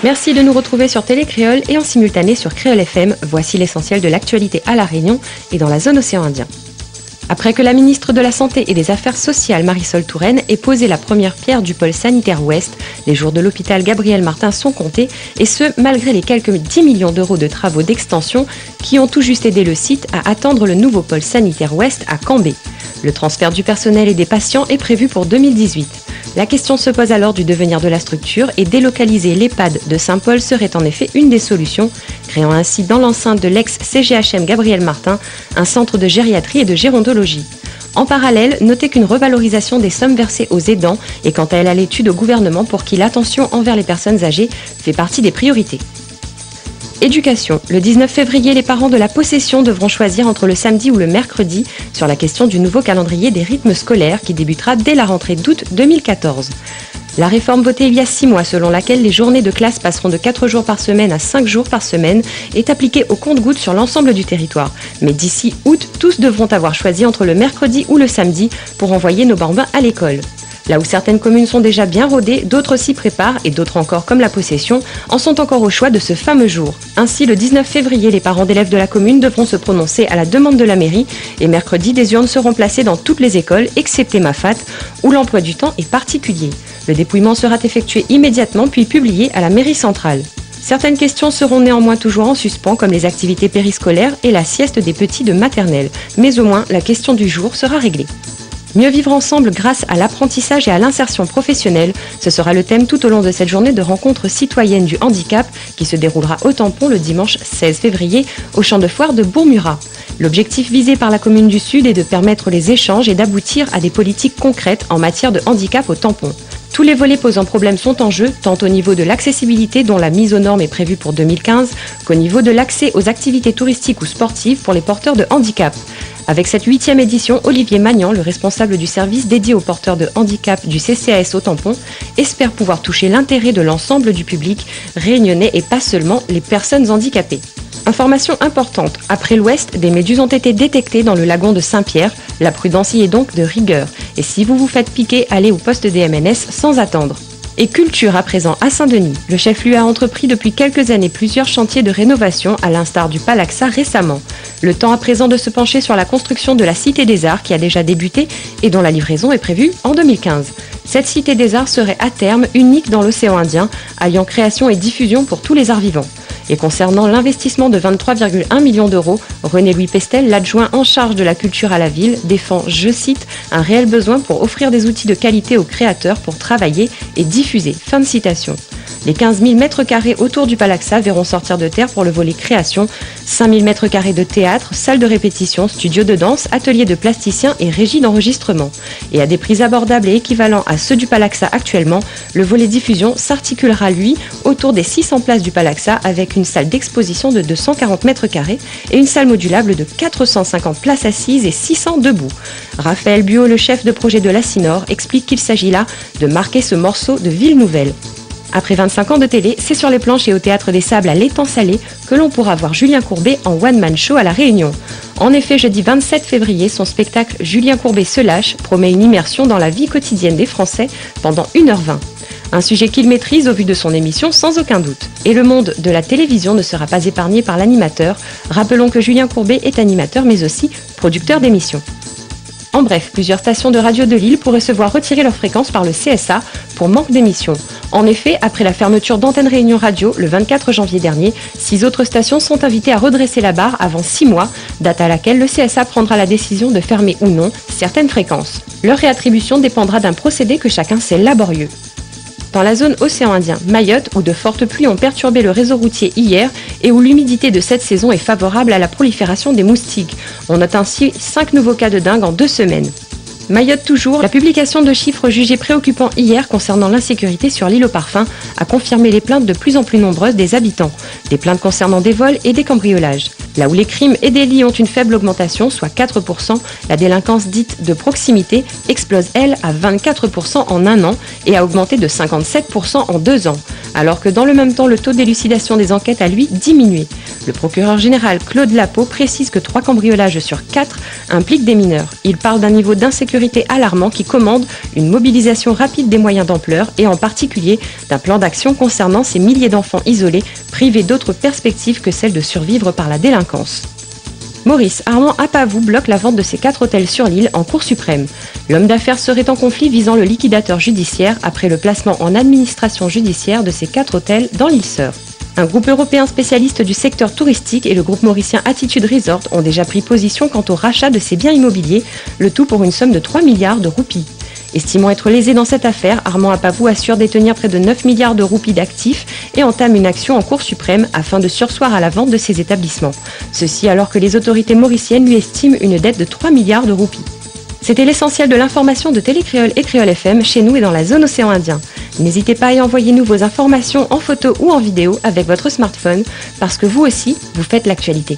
Merci de nous retrouver sur Télé Créole et en simultané sur Créole FM. Voici l'essentiel de l'actualité à La Réunion et dans la zone océan Indien. Après que la ministre de la Santé et des Affaires sociales, Marisol Touraine, ait posé la première pierre du pôle sanitaire ouest, les jours de l'hôpital Gabriel Martin sont comptés, et ce, malgré les quelques 10 millions d'euros de travaux d'extension qui ont tout juste aidé le site à attendre le nouveau pôle sanitaire ouest à Cambé. Le transfert du personnel et des patients est prévu pour 2018. La question se pose alors du devenir de la structure et délocaliser l'EHPAD de Saint-Paul serait en effet une des solutions, créant ainsi dans l'enceinte de l'ex-CGHM Gabriel Martin un centre de gériatrie et de gérontologie. En parallèle, notez qu'une revalorisation des sommes versées aux aidants est quant à elle à l'étude au gouvernement pour qui l'attention envers les personnes âgées fait partie des priorités. Éducation. Le 19 février, les parents de la possession devront choisir entre le samedi ou le mercredi sur la question du nouveau calendrier des rythmes scolaires qui débutera dès la rentrée d'août 2014. La réforme votée il y a 6 mois, selon laquelle les journées de classe passeront de 4 jours par semaine à 5 jours par semaine, est appliquée au compte-gouttes sur l'ensemble du territoire. Mais d'ici août, tous devront avoir choisi entre le mercredi ou le samedi pour envoyer nos bambins à l'école. Là où certaines communes sont déjà bien rodées, d'autres s'y préparent et d'autres encore, comme la possession, en sont encore au choix de ce fameux jour. Ainsi, le 19 février, les parents d'élèves de la commune devront se prononcer à la demande de la mairie et mercredi, des urnes seront placées dans toutes les écoles, excepté Mafat, où l'emploi du temps est particulier. Le dépouillement sera effectué immédiatement puis publié à la mairie centrale. Certaines questions seront néanmoins toujours en suspens, comme les activités périscolaires et la sieste des petits de maternelle. Mais au moins, la question du jour sera réglée. Mieux vivre ensemble grâce à l'apprentissage et à l'insertion professionnelle, ce sera le thème tout au long de cette journée de rencontre citoyenne du handicap qui se déroulera au Tampon le dimanche 16 février au champ de foire de Bourmurat. L'objectif visé par la commune du Sud est de permettre les échanges et d'aboutir à des politiques concrètes en matière de handicap au Tampon. Tous les volets posant problème sont en jeu, tant au niveau de l'accessibilité dont la mise aux normes est prévue pour 2015, qu'au niveau de l'accès aux activités touristiques ou sportives pour les porteurs de handicap. Avec cette 8e édition, Olivier Magnan, le responsable du service dédié aux porteurs de handicap du CCAS au Tampon, espère pouvoir toucher l'intérêt de l'ensemble du public réunionnais et pas seulement les personnes handicapées. Information importante, après l'Ouest, des méduses ont été détectées dans le lagon de Saint-Pierre. La prudence y est donc de rigueur. Et si vous vous faites piquer, allez au poste des MNS sans attendre. Et culture à présent à Saint-Denis. Le chef-lieu a entrepris depuis quelques années plusieurs chantiers de rénovation à l'instar du Palaxa récemment. Le temps à présent de se pencher sur la construction de la Cité des Arts qui a déjà débuté et dont la livraison est prévue en 2015. Cette Cité des Arts serait à terme unique dans l'océan Indien, alliant création et diffusion pour tous les arts vivants. Et concernant l'investissement de 23,1 millions d'euros, René-Louis Pestel, l'adjoint en charge de la culture à la ville, défend, je cite, un réel besoin pour offrir des outils de qualité aux créateurs pour travailler et diffuser. Fin de citation. Les 15 000 m² autour du Palaxa verront sortir de terre pour le volet création, 5 000 m² de théâtre, salle de répétition, studio de danse, atelier de plasticiens et régie d'enregistrement. Et à des prix abordables et équivalents à ceux du Palaxa actuellement, le volet diffusion s'articulera lui autour des 600 places du Palaxa avec une salle d'exposition de 240 m² et une salle modulable de 450 places assises et 600 debout. Raphaël Buot, le chef de projet de l'Acinor, explique qu'il s'agit là de marquer ce morceau de ville nouvelle. Après 25 ans de télé, c'est sur les planches et au Théâtre des Sables à l'Étang Salé que l'on pourra voir Julien Courbet en one-man show à La Réunion. En effet, jeudi 27 février, son spectacle Julien Courbet se lâche promet une immersion dans la vie quotidienne des Français pendant 1h20. Un sujet qu'il maîtrise au vu de son émission sans aucun doute. Et le monde de la télévision ne sera pas épargné par l'animateur. Rappelons que Julien Courbet est animateur mais aussi producteur d'émissions. En bref, plusieurs stations de radio de l'île pourraient se voir retirer leur fréquence par le CSA pour manque d'émissions. En effet, après la fermeture d'Antenne Réunion Radio le 24 janvier dernier, 6 autres stations sont invitées à redresser la barre avant 6 mois, date à laquelle le CSA prendra la décision de fermer ou non certaines fréquences. Leur réattribution dépendra d'un procédé que chacun sait laborieux. Dans la zone océan Indien, Mayotte, où de fortes pluies ont perturbé le réseau routier hier et où l'humidité de cette saison est favorable à la prolifération des moustiques. On note ainsi 5 nouveaux cas de dengue en 2 semaines. Mayotte toujours, la publication de chiffres jugés préoccupants hier concernant l'insécurité sur l'île aux Parfums a confirmé les plaintes de plus en plus nombreuses des habitants. Des plaintes concernant des vols et des cambriolages. Là où les crimes et délits ont une faible augmentation, soit 4%, la délinquance dite de proximité explose, elle, à 24% en un an et a augmenté de 57% en 2 ans. Alors que dans le même temps, le taux d'élucidation des enquêtes a, lui, diminué. Le procureur général Claude Lapeau précise que 3 cambriolages sur 4 impliquent des mineurs. Il parle d'un niveau d'insécurité alarmant qui commande une mobilisation rapide des moyens d'ampleur et en particulier d'un plan d'action concernant ces milliers d'enfants isolés, privés d'autres perspectives que celle de survivre par la délinquance. Maurice Armand Apavou bloque la vente de ses 4 hôtels sur l'île en Cour suprême. L'homme d'affaires serait en conflit visant le liquidateur judiciaire après le placement en administration judiciaire de ces 4 hôtels dans l'île Sœur. Un groupe européen spécialiste du secteur touristique et le groupe mauricien Attitude Resort ont déjà pris position quant au rachat de ces biens immobiliers, le tout pour une somme de 3 milliards de roupies. Estimant être lésé dans cette affaire, Armand Apavou assure détenir près de 9 milliards de roupies d'actifs et entame une action en Cour suprême afin de surseoir à la vente de ces établissements. Ceci alors que les autorités mauriciennes lui estiment une dette de 3 milliards de roupies. C'était l'essentiel de l'information de Télécréole et Créole FM chez nous et dans la zone océan Indien. N'hésitez pas à y envoyer nous vos informations en photo ou en vidéo avec votre smartphone parce que vous aussi, vous faites l'actualité.